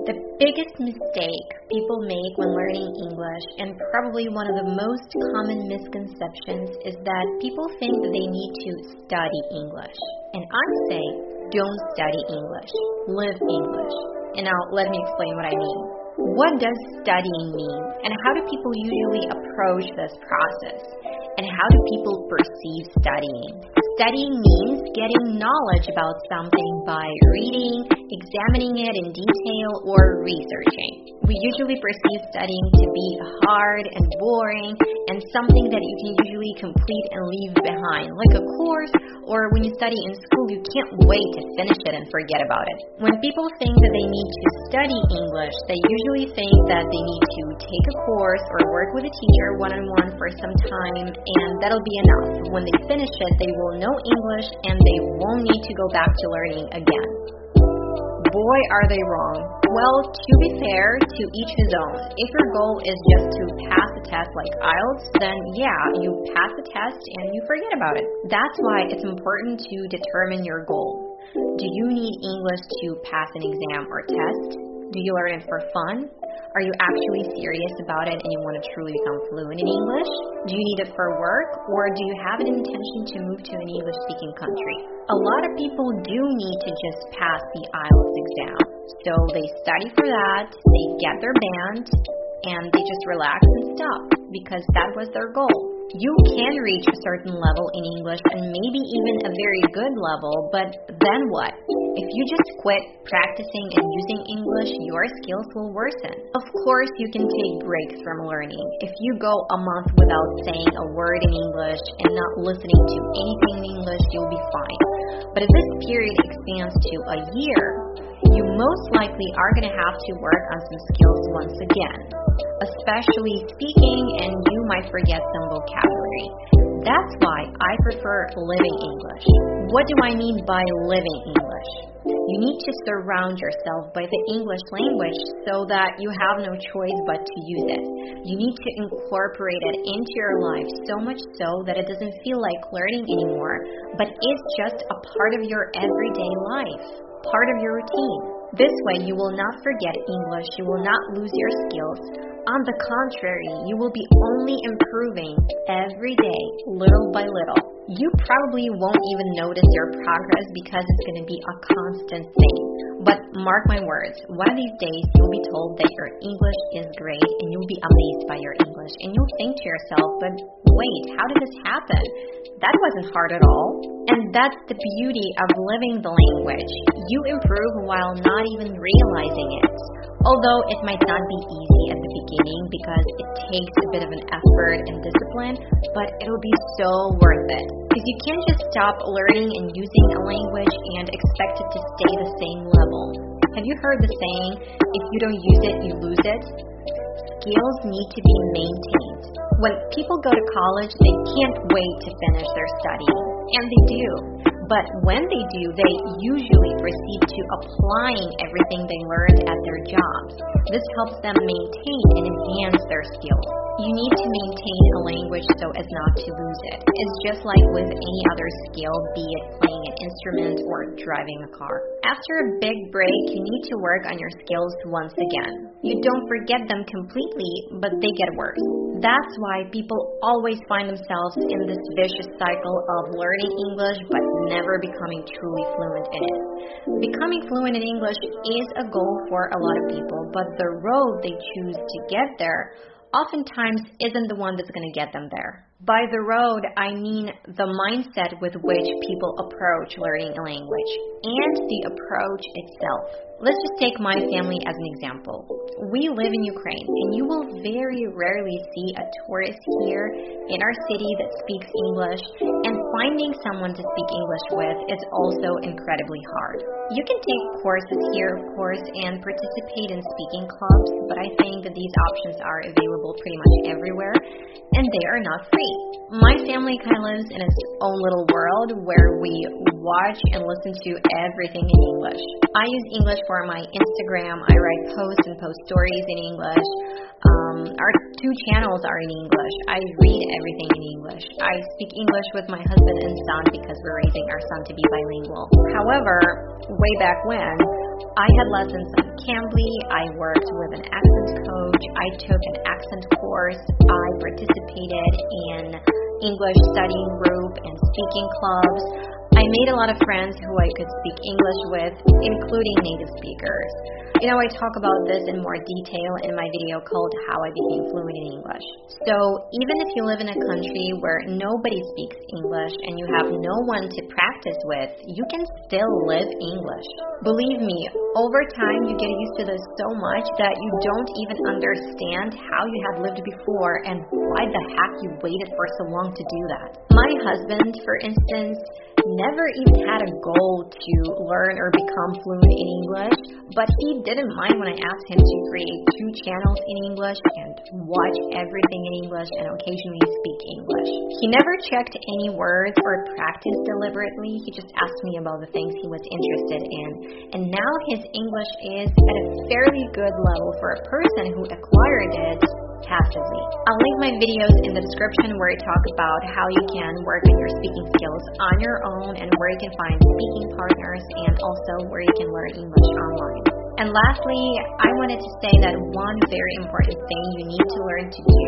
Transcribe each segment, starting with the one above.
The biggest mistake people make when learning English, and probably one of the most common misconceptions, is that people think that they need to study English. And I say, don't study English, live English. And now let me explain what I mean. What does studying mean? And how do people usually approach this process? And how do people perceive studying? Studying means getting knowledge about something by reading, examining it in detail, or researching. We usually perceive studying to be hard and boring and something that you can usually complete and leave behind, like a course, or when you study in school, you can't wait to finish it and forget about it. When people think that they need to study English, they usually think that they need to take a course or work with a teacher one-on-one for some time, and that'll be enough. When they finish it, they will know English and they won't need to go back to learning again. Boy, are they wrong. Well, to be fair, to each his own. If your goal is just to pass a test like IELTS, then yeah, you pass the test and you forget about it. That's why it's important to determine your goal. Do you need English to pass an exam or test? Do you learn it for fun? Are you actually serious about it and you want to truly become fluent in English? Do you need it for work, or do you have an intention to move to an English-speaking country? A lot of people do need to just pass the IELTS exam. So they study for that, they get their band, and they just relax and stop because that was their goal. You can reach a certain level in English and maybe even a very good level, but then what? If you just quit practicing and using English, your skills will worsen. Of course, you can take breaks from learning. If you go a month without saying a word in English and not listening to anything in English, you'll be fine. But if this period expands to a year, you most likely are going to have to work on some skills once again, especially speaking, and you might forget some vocabulary. That's why I prefer living English. What do I mean by living English? You need to surround yourself by the English language so that you have no choice but to use it. You need to incorporate it into your life so much so that it doesn't feel like learning anymore, but it's just a part of your everyday life, part of your routine. This way, you will not forget English, you will not lose your skills. On the contrary, you will be only improving every day, little by little. You probably won't even notice your progress because it's going to be a constant thing. But mark my words, one of these days you'll be told that your English is great and you'll be amazed by your English. And you'll think to yourself, but wait, how did this happen? That wasn't hard at all. And that's the beauty of living the language. You improve while not even realizing it. Although it might not be easy at the beginning because it takes a bit of an effort and discipline, but it'll be so worth it. Because you can't just stop learning and using a language and expect it to stay the same level. Have you heard the saying, if you don't use it, you lose it? Skills need to be maintained. When people go to college, they can't wait to finish their studying, and they do. But when they do, they usually proceed to applying everything they learned at their jobs. This helps them maintain and enhance their skills. You need to maintain a language so as not to lose it. It's just like with any other skill, be it playing an instrument or driving a car. After a big break, you need to work on your skills once again. You don't forget them completely, but they get worse. That's why people always find themselves in this vicious cycle of learning English but never becoming truly fluent in it. Becoming fluent in English is a goal for a lot of people, but the road they choose to get there oftentimes isn't the one that's going to get them there. By the road, I mean the mindset with which people approach learning a language and the approach itself. Let's just take my family as an example. We live in Ukraine, and you will very rarely see a tourist here in our city that speaks English, and finding someone to speak English with is also incredibly hard. You can take courses here, of course, and participate in speaking clubs, but I think that these options are available pretty much everywhere, and they are not free. My family kind of lives in its own little world where we watch and listen to everything in English. I use English for my Instagram. I write posts and post stories in English. Our 2 channels are in English. I read everything in English. I speak English with my husband and son because we're raising our son to be bilingual. However, way back when, I had lessons on Cambly, I worked with an accent coach, I took an accent course, I participated in English studying group and speaking clubs. I made a lot of friends who I could speak English with, including native speakers. You know, I talk about this in more detail in my video called How I Became Fluent in English. So even if you live in a country where nobody speaks English and you have no one to practice with, you can still live English. Believe me, over time you get used to this so much that you don't even understand how you have lived before and why the heck you waited for so long to do that. My husband, for instance, never even had a goal to learn or become fluent in English, but he didn't mind when I asked him to create 2 channels in English and watch everything in English and occasionally speak English. He never checked any words or practiced deliberately. He just asked me about the things he was interested in, and now his English is at a fairly good level for a person who acquired it passively. I'll link my videos in the description where I talk about how you can work on your speaking skills on your own and where you can find speaking partners and also where you can learn English online. And lastly, I wanted to say that one very important thing you need to learn to do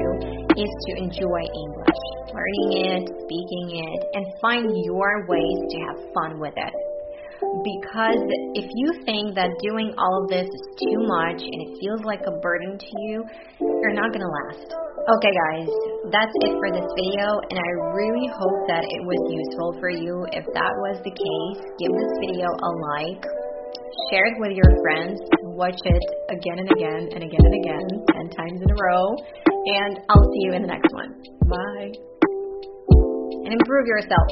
is to enjoy English, learning it, speaking it, and find your ways to have fun with it. Because if you think that doing all of this is too much and it feels like a burden to you, you're not going to last. Okay guys, that's it for this video, and I really hope that it was useful for you. If that was the case, give this video a like, share it with your friends, watch it again and again and again and again, 10 times in a row, and I'll see you in the next one. Bye. And improve yourself.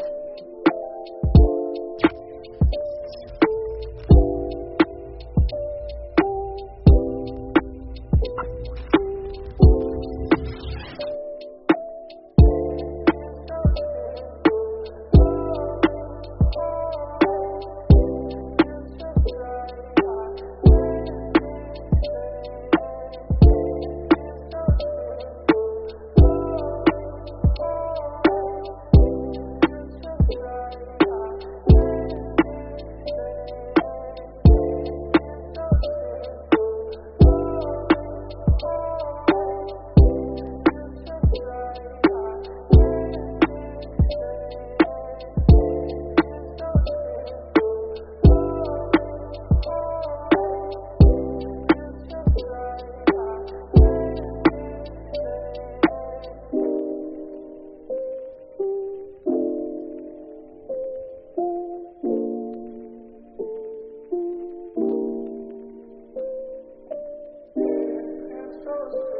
So